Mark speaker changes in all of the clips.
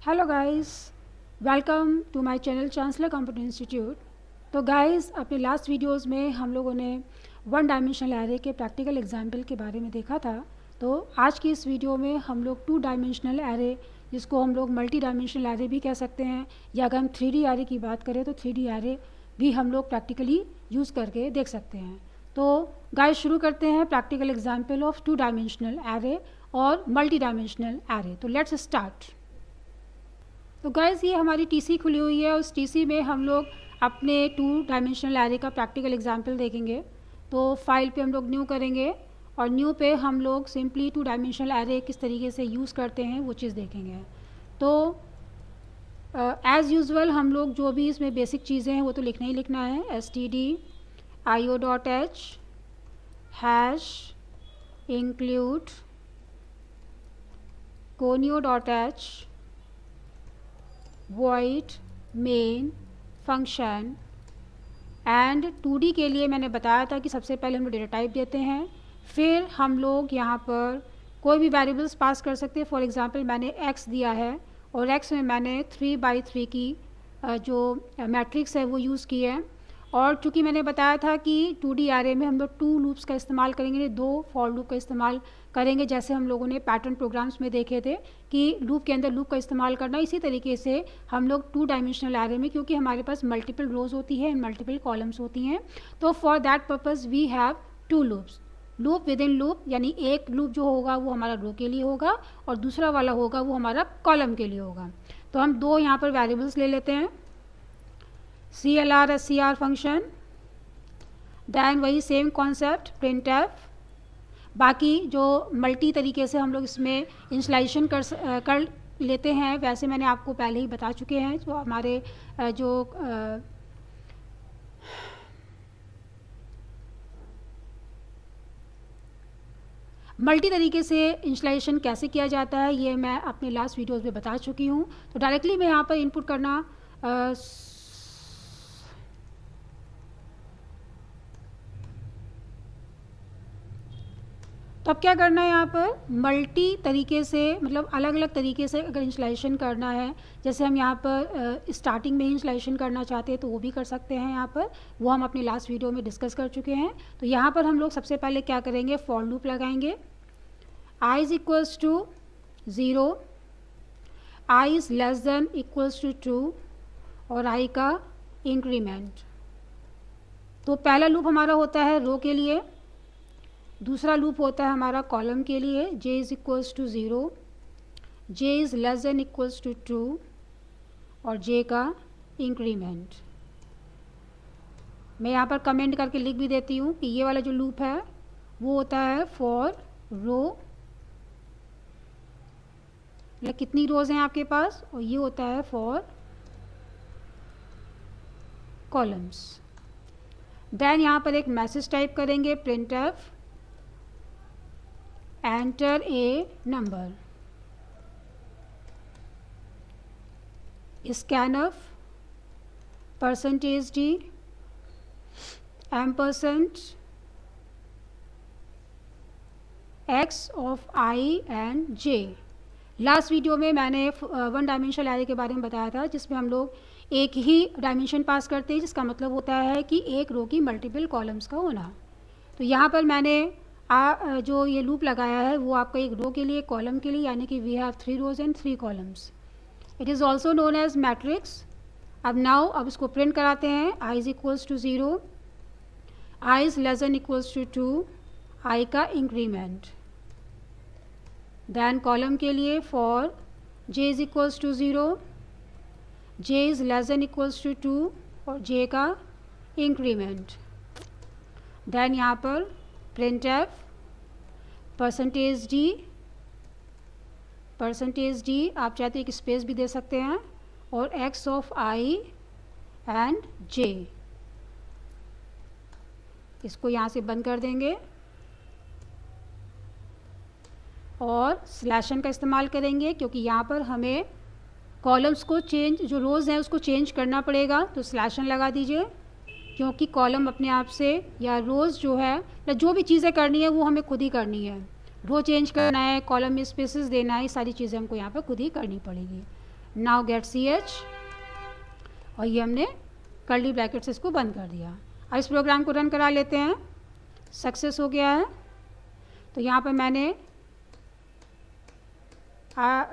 Speaker 1: Hello guys, welcome to my channel chancellor computer institute. तो guys, अपने last videos में हम लोगों ने वन डायमेंशनल एरे के प्रैक्टिकल एग्जाम्पल के बारे में देखा था। तो आज की इस वीडियो में हम लोग टू डायमेंशनल एरे, जिसको हम लोग मल्टी डायमेंशनल एरे भी कह सकते हैं, या अगर हम 3D एरे की बात करें तो 3D एरे भी हम लोग प्रैक्टिकली यूज़ करके देख सकते हैं। तो गाइस, शुरू करते हैं practical example of two dimensional array और मल्टी डायमेंशनल एरे। तो लेट्स स्टार्ट। तो गाइज़, ये हमारी टीसी खुली हुई है। उस टीसी में हम लोग अपने टू डायमेंशनल एरे का प्रैक्टिकल एग्जांपल देखेंगे। तो फाइल पे हम लोग न्यू करेंगे और न्यू पे हम लोग सिंपली टू डायमेंशनल एरे किस तरीके से यूज़ करते हैं वो चीज़ देखेंगे। तो एज़ यूजुअल हम लोग जो भी इसमें बेसिक चीज़ें हैं वो तो लिखना ही लिखना है। stdio.h hash include conio.h void main function and 2D के लिए मैंने बताया था कि सबसे पहले हम लोग डेटा टाइप देते हैं, फिर हम लोग यहाँ पर कोई भी वेरिएबल्स पास कर सकते हैं। फॉर एग्जांपल मैंने x दिया है और x में मैंने 3/3 की जो मैट्रिक्स है वो यूज़ की है। और चूँकि मैंने बताया था कि 2D एरे में हम लोग 2 लूप्स का इस्तेमाल करेंगे, 2 फॉर लूप का इस्तेमाल करेंगे, जैसे हम लोगों ने पैटर्न प्रोग्राम्स में देखे थे कि लूप के अंदर लूप का इस्तेमाल करना। इसी तरीके से हम लोग टू डायमेंशनल एरे में, क्योंकि हमारे पास मल्टीपल रोज होती है एंड मल्टीपल कॉलम्स होती हैं, तो for that purpose we have 2 loops. Loop within loop, यानी एक लूप जो होगा वो हमारा रो के लिए होगा और दूसरा वाला होगा वो हमारा कॉलम के लिए होगा। तो हम 2 यहाँ पर वेरिएबल्स ले लेते हैं, CLR SCR फंक्शन, दैन वही सेम कॉन्सेप्ट printf। बाकी जो मल्टी तरीके से हम लोग इसमें इंस्टॉलेशन कर लेते हैं वैसे मैंने आपको पहले ही बता चुके हैं। जो हमारे जो मल्टी तरीके से इंस्टॉलेशन कैसे किया जाता है ये मैं अपने लास्ट वीडियोस में बता चुकी हूँ। तो डायरेक्टली मैं यहाँ पर इनपुट करना तो अब क्या करना है, यहाँ पर मल्टी तरीके से, मतलब अलग अलग तरीके से अगर इंस्टॉलेशन करना है, जैसे हम यहाँ पर स्टार्टिंग में ही इंस्टॉलेशन करना चाहते हैं तो वो भी कर सकते हैं। यहाँ पर वो हम अपने लास्ट वीडियो में डिस्कस कर चुके हैं। तो यहाँ पर हम लोग सबसे पहले क्या करेंगे, फॉर लूप लगाएंगे। i is equals to 0, i is less than equals to 2 और i का इंक्रीमेंट। तो पहला लूप हमारा होता है रो के लिए, दूसरा लूप होता है हमारा कॉलम के लिए, j is equals to 0, j is less than equals to 2 और j का इंक्रीमेंट। मैं यहाँ पर कमेंट करके लिख भी देती हूँ कि ये वाला जो लूप है वो होता है फॉर रो, मतलब कितनी रोज़ हैं आपके पास, और ये होता है फॉर कॉलम्स। देन यहाँ पर एक मैसेज टाइप करेंगे, printf enter a number, scanf %d ampersand x of i and j। Last video में मैंने वन डायमेंशनल एरे के बारे में बताया था, जिसमें हम लोग एक ही डायमेंशन पास करते हैं, जिसका मतलब होता है कि एक रो की मल्टीपल कॉलम्स का होना। तो यहाँ पर मैंने जो ये लूप लगाया है वो आपका एक रो के लिए, कॉलम के लिए, यानी कि we have 3 rows and 3 columns. It is also known as matrix. अब इसको प्रिंट कराते हैं, i is equals to 0, i is less than equals to 2, i का इंक्रीमेंट। दैन कॉलम के लिए for j is equals to 0, j is less than equals to 2 और j का increment. Then यहाँ पर printf %d आप चाहे तो एक स्पेस भी दे सकते हैं, और x of i and j, इसको यहाँ से बंद कर देंगे और स्लैशन का इस्तेमाल करेंगे, क्योंकि यहाँ पर हमें कॉलम्स को चेंज, जो रोज़ हैं उसको चेंज करना पड़ेगा। तो स्लैशन लगा दीजिए, क्योंकि कॉलम अपने आप से, या रोज़ जो है, या जो भी चीज़ें करनी है वो हमें खुद ही करनी है। रो चेंज करना है, कॉलम में स्पेसेस देना है, सारी चीज़ें हमको यहाँ पर खुद ही करनी पड़ेगी। नाउ गेट CH, और ये हमने कर्ली ब्रैकेट से इसको बंद कर दिया। अब इस प्रोग्राम को रन करा लेते हैं। सक्सेस हो गया है। तो यहाँ पर मैंने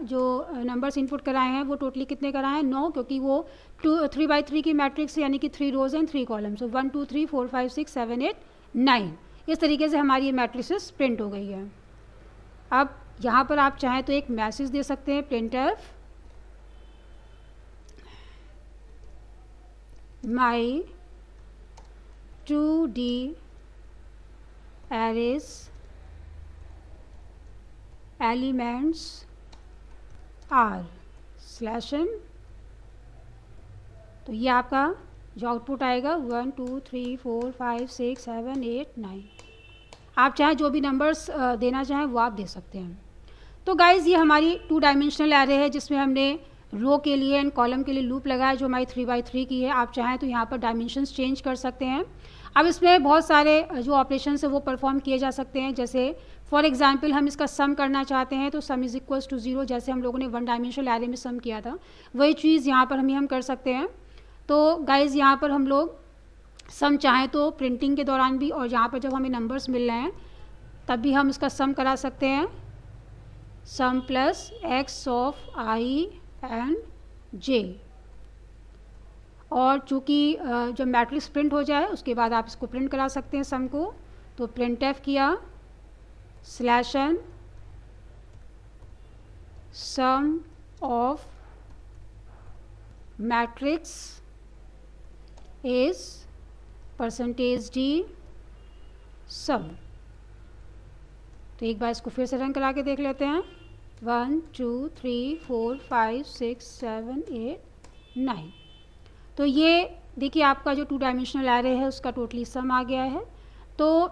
Speaker 1: जो नंबर्स इनपुट कराए हैं वो टोटली कितने कराए हैं, 9, क्योंकि वो 3x3 की मैट्रिक्स यानी कि 3 रोज एंड 3 कॉलम। सो 1 2 3 4 5 6 7 8 9, इस तरीके से हमारी ये मैट्रिसेस प्रिंट हो गई है। अब यहाँ पर आप चाहें तो एक मैसेज दे सकते हैं, printf my 2D arrays elements are /n। तो ये आपका जो आउटपुट आएगा 1 2 3 4 5 6 7 8 9। आप चाहे जो भी नंबर्स देना चाहें वो आप दे सकते हैं। तो गाइज़ ये हमारी 2 डायमेंशनल एरे है जिसमें हमने रो के लिए एंड कॉलम के लिए लूप लगाया जो हमारी 3x3 की है। आप चाहें तो यहाँ पर डायमेंशंस चेंज कर सकते हैं। अब इसमें बहुत सारे जो ऑपरेशंस है वो परफॉर्म किए जा सकते हैं। जैसे फॉर एग्जांपल हम इसका सम करना चाहते हैं तो सम इज़ इक्वल्स टू 0, जैसे हम लोगों ने 1 डायमेंशनल एरे में सम किया था वही चीज़ यहाँ पर हम कर सकते हैं। तो गाइज़ यहाँ पर हम लोग सम चाहें तो प्रिंटिंग के दौरान भी और यहाँ पर जब हमें नंबर्स मिल रहे हैं तब भी हम इसका सम करा सकते हैं, sum plus x of i and j। और चूँकि जब मैट्रिक्स प्रिंट हो जाए उसके बाद आप इसको प्रिंट करा सकते हैं सम को। तो printf किया /n sum of matrix is %d sum. तो एक बार इसको फिर से रन करा के देख लेते हैं। 1 2 3 4 5 6 7 8 9। तो ये देखिए आपका जो 2 डायमेंशनल एरे है उसका टोटली सम आ गया है। तो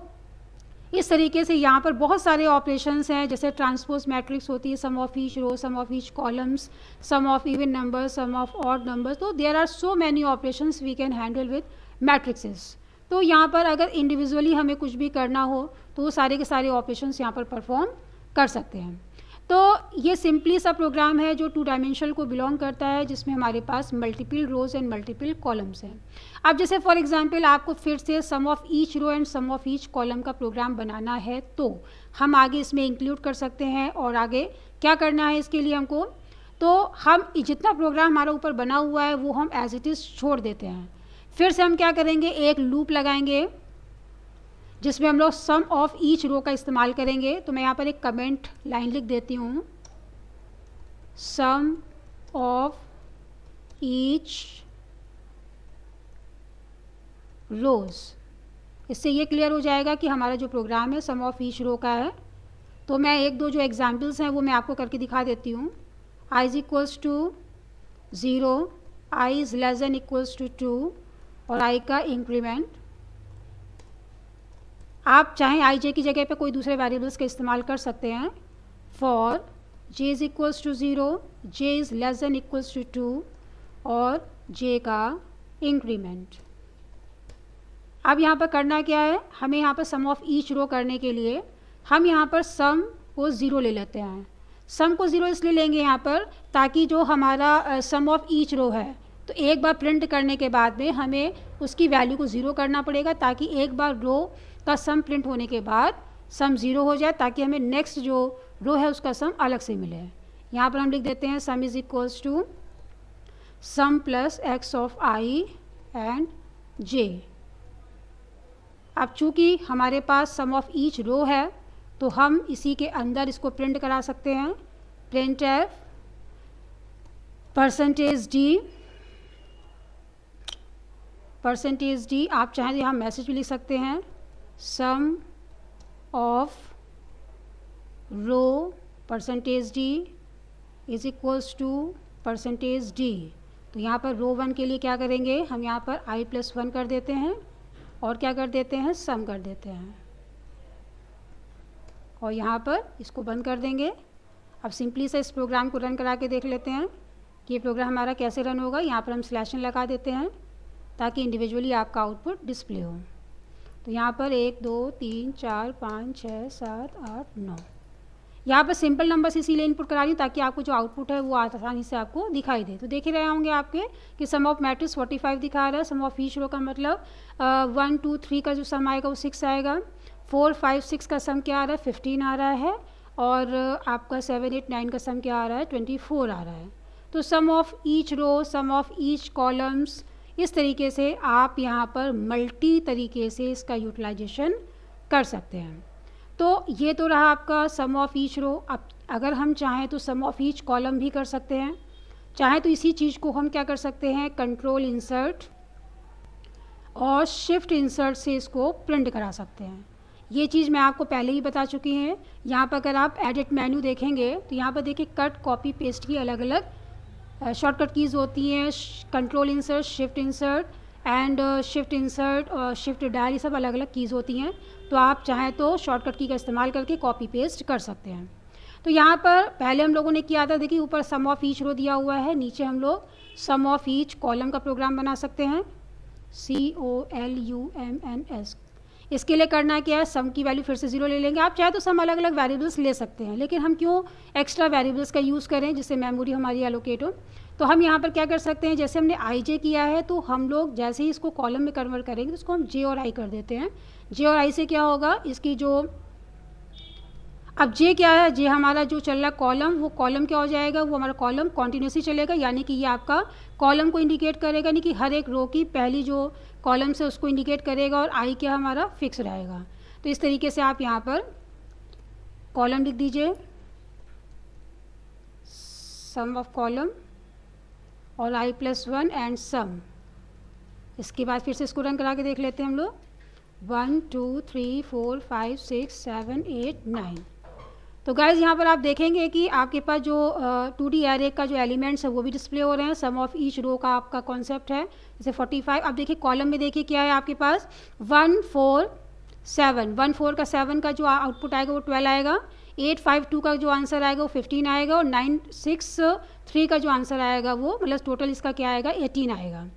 Speaker 1: इस तरीके से यहाँ पर बहुत सारे ऑपरेशंस हैं, जैसे ट्रांसपोज मैट्रिक्स होती है, sum of each row, sum of each columns, sum of even numbers, sum of odd numbers. तो there are so many operations we can handle with matrices. तो यहाँ पर अगर इंडिविजुअली हमें कुछ भी करना हो तो वो सारे के सारे ऑपरेशंस यहाँ पर परफॉर्म कर सकते हैं। तो ये सिंपली सा प्रोग्राम है जो 2 डायमेंशनल को बिलोंग करता है, जिसमें हमारे पास multiple rows and multiple columns हैं। अब जैसे फॉर एग्जांपल आपको फिर से sum of each row and sum of each column का प्रोग्राम बनाना है तो हम आगे इसमें इंक्लूड कर सकते हैं। और आगे क्या करना है इसके लिए हमको, तो हम जितना प्रोग्राम हमारा ऊपर बना हुआ है वो हम एज इट इज़ छोड़ देते हैं। फिर से हम क्या करेंगे, एक लूप लगाएंगे जिसमें हम लोग सम ऑफ ईच रो का इस्तेमाल करेंगे। तो मैं यहाँ पर एक कमेंट लाइन लिख देती हूँ, सम ऑफ ईच रोज। इससे ये क्लियर हो जाएगा कि हमारा जो प्रोग्राम है सम ऑफ ईच रो का है। तो मैं एक दो जो एग्जाम्पल्स हैं वो मैं आपको करके दिखा देती हूँ। i is equals to 0, i is less than equals to 2 और i का इंक्रीमेंट। आप चाहें i j की जगह पे कोई दूसरे वेरिएबल्स का इस्तेमाल कर सकते हैं। For j is equals to 0, j is less than equals to 2 और j का इंक्रीमेंट। अब यहाँ पर करना क्या है, हमें यहाँ पर सम ऑफ ईच रो करने के लिए हम यहाँ पर सम को 0 ले लेते हैं। सम को 0 इसलिए लेंगे यहाँ पर ताकि जो हमारा सम ऑफ ईच रो है तो एक बार प्रिंट करने के बाद में हमें उसकी वैल्यू को 0 करना पड़ेगा, ताकि एक बार रो का सम प्रिंट होने के बाद सम 0 हो जाए, ताकि हमें नेक्स्ट जो रो है उसका सम अलग से मिले। यहाँ पर हम लिख देते हैं sum is equals to sum plus x of i and j। अब चूँकि हमारे पास सम ऑफ ईच रो है तो हम इसी के अंदर इसको प्रिंट करा सकते हैं। printf %d आप चाहें तो यहाँ मैसेज भी लिख सकते हैं, sum of row %d is equals to %d। तो यहाँ पर रो 1 के लिए क्या करेंगे, हम यहाँ पर i+1 कर देते हैं और क्या कर देते हैं, सम कर देते हैं और यहाँ पर इसको बंद कर देंगे। अब सिंपली से इस प्रोग्राम को रन करा के देख लेते हैं कि ये प्रोग्राम हमारा कैसे रन होगा। यहाँ पर हम /n लगा देते हैं ताकि इंडिविजुअली आपका आउटपुट डिस्प्ले हो। तो यहाँ पर 1 2 3 4 5 6 7 8 9 यहाँ पर सिंपल नंबर्स इसीलिए इनपुट करा रही हूँ ताकि आपको जो आउटपुट है वो आसानी से आपको दिखाई दे। तो देख ही रहे होंगे आपके कि सम ऑफ मैट्रिक्स 45 दिखा रहा है। सम ऑफ ईच रो का मतलब 1 2 3 का जो सम आएगा वो 6 आएगा। 4 5 6 का सम क्या आ रहा है, 15 आ रहा है। और आपका 7 8 9 का सम क्या आ रहा है, 24 आ रहा है। तो sum of each row, sum of each columns, इस तरीके से आप यहाँ पर मल्टी तरीके से इसका यूटिलाइजेशन कर सकते हैं। तो ये तो रहा आपका सम ऑफ ईच रो। अब अगर हम चाहें तो सम ऑफ ईच कॉलम भी कर सकते हैं। चाहे तो इसी चीज़ को हम क्या कर सकते हैं, कंट्रोल इंसर्ट और शिफ्ट इंसर्ट से इसको प्रिंट करा सकते हैं। ये चीज़ मैं आपको पहले ही बता चुकी हैं। यहाँ पर अगर आप एडिट मेन्यू देखेंगे तो यहाँ पर देखिए कट, कॉपी, पेस्ट की अलग अलग शॉर्टकट कीज़ होती हैं। Control insert, shift insert and shift insert और शिफ्ट डायल, ये सब अलग अलग कीज़ होती हैं। तो आप चाहें तो शॉर्टकट की का इस्तेमाल करके कॉपी पेस्ट कर सकते हैं। तो यहाँ पर पहले हम लोगों ने किया था, देखिए ऊपर सम ऑफ ईच रो दिया हुआ है, नीचे हम लोग सम ऑफ ईच कॉलम का प्रोग्राम बना सकते हैं, COLUMNS। इसके लिए करना क्या है, सम की वैल्यू फिर से 0 ले लेंगे। आप चाहे तो सम अलग अलग वेरिएबल्स ले सकते हैं, लेकिन हम क्यों एक्स्ट्रा वेरिएबल्स का यूज़ करें जिससे मेमोरी हमारी एलोकेट हो। तो हम यहाँ पर क्या कर सकते हैं, जैसे हमने IJ किया है तो हम लोग जैसे ही इसको कॉलम में कन्वर्ट करेंगे तो इसको हम J और I कर देते हैं। J और I से क्या होगा, इसकी जो अब J क्या है, J हमारा जो चल रहा कॉलम, वो कॉलम क्या हो जाएगा, वो हमारा कॉलम कॉन्टीन्यूसली चलेगा, यानी कि ये आपका कॉलम को इंडिकेट करेगा, यानी कि हर एक रो की पहली जो कॉलम से उसको इंडिकेट करेगा और I क्या हमारा फिक्स रहेगा। तो इस तरीके से आप यहाँ पर कॉलम लिख दीजिए, सम ऑफ कॉलम और I+1 एंड सम। इसके बाद फिर से इसको रन करा के देख लेते हैं हम लोग, 1 2 3 4 5 6 7 8 9। तो गाइज यहाँ पर आप देखेंगे कि आपके पास जो 2D एरे का जो एलिमेंट्स है वो भी डिस्प्ले हो रहे हैं। सम ऑफ ईच रो का आपका कॉन्सेप्ट है, जैसे 45। अब देखिए कॉलम में देखिए क्या है आपके पास, 1 4 7, 1 4 का 7 का जो आउटपुट आएगा वो 12 आएगा, 8 5 2 का जो आंसर आएगा वो 15 आएगा, और 9 6 3 का जो आंसर आएगा वो मतलब टोटल इसका क्या आएगा, 18 आएगा।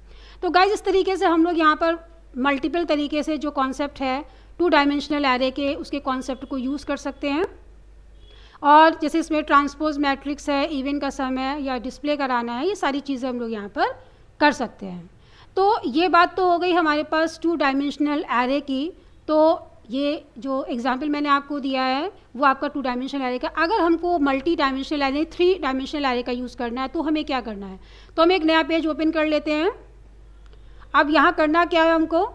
Speaker 1: तो गाइज इस तरीके से हम लोग यहाँ पर मल्टीपल तरीके से जो कॉन्सेप्ट है 2 डायमेंशनल एरे के, उसके कॉन्सेप्ट को यूज़ कर सकते हैं। और जैसे इसमें ट्रांसपोज मैट्रिक्स है, इवन का सम है, या डिस्प्ले कराना है, ये सारी चीज़ें हम लोग यहाँ पर कर सकते हैं। तो ये बात तो हो गई हमारे पास 2 डायमेंशनल एरे की। तो ये जो एग्जांपल मैंने आपको दिया है वो आपका 2 डायमेंशनल एरे का। अगर हमको multi dimensional array, 3 dimensional array का यूज़ करना है तो हमें क्या करना है, तो हम एक नया पेज ओपन कर लेते हैं। अब यहाँ करना क्या है हमको,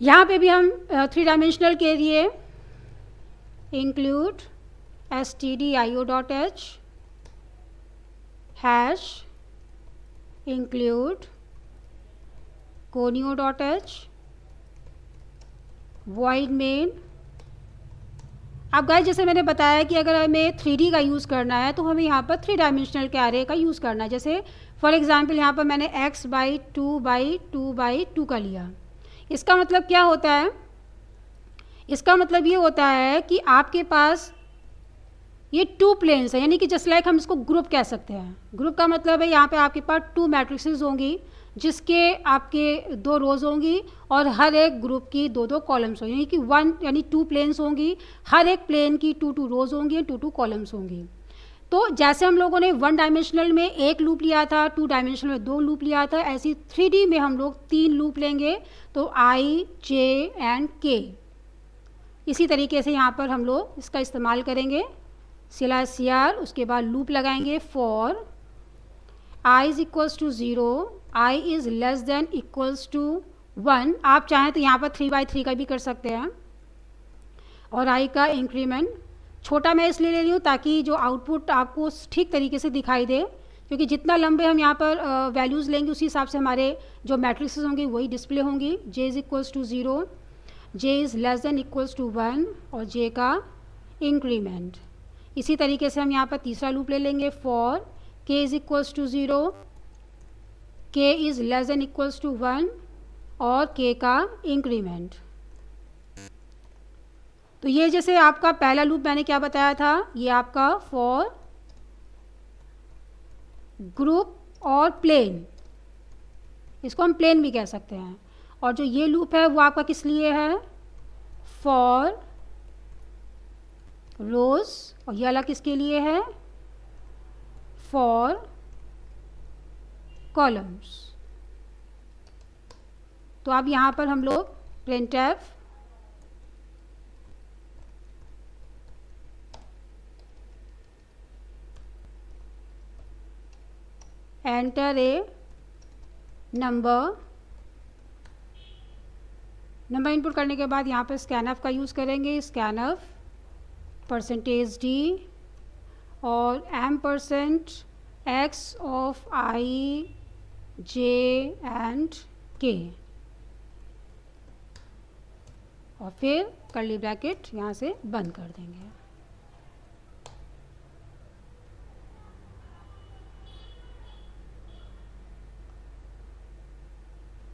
Speaker 1: यहाँ पे भी हम 3 डायमेंशनल के लिए include stdio.h hash include conio.h void main। अब गाइस जैसे मैंने बताया कि अगर हमें 3D का यूज़ करना है तो हमें यहाँ पर 3 डायमेंशनल के एरे का यूज़ करना है। जैसे फॉर एग्जांपल यहाँ पर मैंने x/2/2/2 का लिया। इसका मतलब क्या होता है, इसका मतलब ये होता है कि आपके पास ये 2 प्लेन्स है, यानी कि जस्ट लाइक हम इसको ग्रुप कह सकते हैं। ग्रुप का मतलब है यहाँ पे आपके पास 2 मैट्रिसेस होंगी जिसके आपके 2 रोज़ होंगी और हर एक ग्रुप की 2-2 कॉलम्स होंगी, यानी कि 2 प्लेन्स होंगी, हर एक प्लेन की 2-2 रोज़ होंगी, 2-2 कॉलम्स होंगी। तो जैसे हम लोगों ने 1 डायमेंशनल में 1 लूप लिया था, 2 डायमेंशनल में 2 लूप लिया था, ऐसी 3D में हम लोग 3 लूप लेंगे, तो I, J एंड K। इसी तरीके से यहाँ पर हम लोग इसका इस्तेमाल करेंगे, CR, उसके बाद लूप लगाएंगे for I is equals to 0, I is less than equals to 1। आप चाहें तो यहाँ पर 3/3 का भी कर सकते हैं, और I का इंक्रीमेंट छोटा मैं इसलिए ले रही हूँ ताकि जो आउटपुट आपको ठीक तरीके से दिखाई दे, क्योंकि जितना लंबे हम यहाँ पर वैल्यूज़ लेंगे उसी हिसाब से हमारे जो मैट्रिक्स होंगी वही डिस्प्ले होंगी। J is equals to 0, J is less than equals to 1 और J का इंक्रीमेंट। इसी तरीके से हम यहाँ पर तीसरा लूप ले लेंगे for K is equals to 0, K is less than equals to 1 और K का इंक्रीमेंट। तो ये जैसे आपका पहला लूप मैंने क्या बताया था, ये आपका फॉर ग्रुप और प्लेन, इसको हम प्लेन भी कह सकते हैं। और जो ये लूप है वो आपका किस लिए है, फॉर रोज, और ये वाला किसके लिए है, फॉर कॉलम्स। तो अब यहाँ पर हम लोग printf enter a number input करने के बाद यहाँ पर स्कैनफ का यूज़ करेंगे, स्कैनफ %d और %x of i j and k, और फिर कर्ली ब्रैकेट यहाँ से बंद कर देंगे।